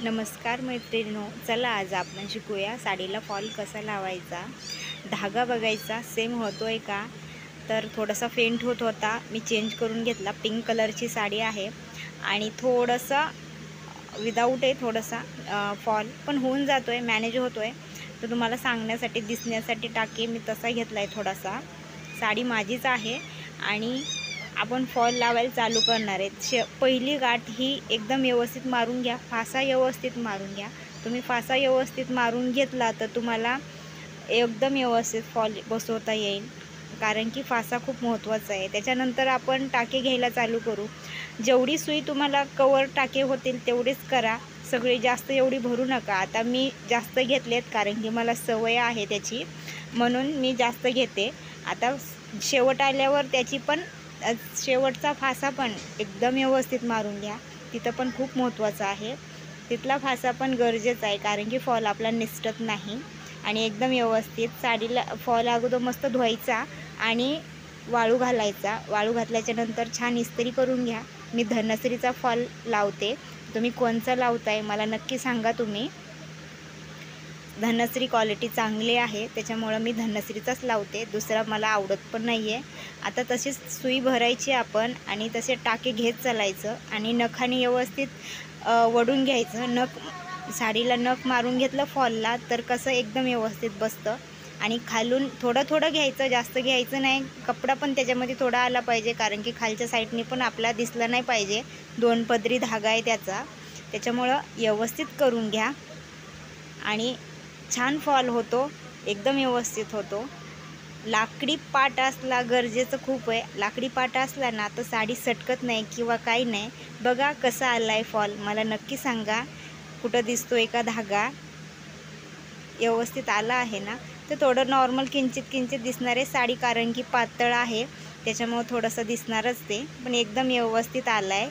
नमस्कार मैत्रिणींनो, चला आज आपण शिकूया साडीला फॉल कसा लावायचा. धागा बघायचा सेम होतोय का. तर थोडासा फेंट होत होता, मी चेंज करून घेतला. पिंक कलरची साडी आहे आणि थोडासा विदाऊट आहे, थोडासा फॉल पण होऊन जातोय, मॅनेज होतोय. तर तुम्हाला सांगण्यासाठी दिसण्यासाठी टाके मी तसा घेतला आहे थोडासा. साडी माझीच आहे आणि आपण फॉल लावायला चालू करणार आहेत. पहिली गाठ ही एकदम व्यवस्थित मारून घ्या, फासा व्यवस्थित मारून घ्या. तुम्ही फासा व्यवस्थित मारून घेतला तर तुम्हाला एकदम व्यवस्थित फॉल बसवता येईल, कारण की फासा खूप महत्त्वाचा आहे. त्याच्यानंतर आपण टाके घ्यायला चालू करू. जेवढी सुई तुम्हाला कवर टाके होतील तेवढेच करा, सगळे जास्त एवढी भरू नका. आता मी जास्त घेतलेत कारण की मला सवय आहे त्याची, म्हणून मी जास्त घेते. आता शेवट आल्यावर त्याची पण शेवटचा फासा पण एकदम व्यवस्थित मारून घ्या. तिथं पण खूप महत्त्वाचं आहे, तिथला फासा पण गरजेचा आहे, कारण की फॉल आपला निसटत नाही. आणि एकदम व्यवस्थित साडीला फॉल अगोदर मस्त धुवायचा आणि वाळू घालायचा. वाळू घातल्याच्यानंतर छान इस्त्री करून घ्या. मी धनश्रीचा फॉल लावते, तुम्ही कोणचा लावताय मला नक्की सांगा. तुम्ही धनश्री क्वालिटी चांगली आहे त्याच्यामुळं मी धनश्रीचाच लावते, दुसरा मला आवडत पण नाही आहे. आता तशीच सुई भरायची आपण आणि तसे टाके घेत चालायचं आणि नखाने व्यवस्थित वडून घ्यायचं. साडीला नख मारून घेतलं फॉलला तर कसं एकदम व्यवस्थित बसतं. आणि खालून थोडं थोडं घ्यायचं, जास्त घ्यायचं नाही. कपडा पण त्याच्यामध्ये थोडा आला पाहिजे, कारण की खालच्या साईडने पण आपला दिसला नाही पाहिजे. 2 पदरी धागा आहे त्याचा, त्याच्यामुळं व्यवस्थित करून घ्या आणि छान फॉल होतो, एकदम व्यवस्थित होतो. लाकडी पाट असला गरजेचं खूप आहे. लाकडी पाट असला ना तर साडी सटकत नाही किंवा काही नाही. बघा कसा आला आहे फॉल, मला नक्की सांगा. कुठं दिसतोय का धागा व्यवस्थित आला आहे ना. तर थोडं नॉर्मल किंचित किंचित दिसणार आहे साडी, कारण की पातळ आहे त्याच्यामुळं थोडंसं दिसणारच ते, पण एकदम व्यवस्थित आला आहे.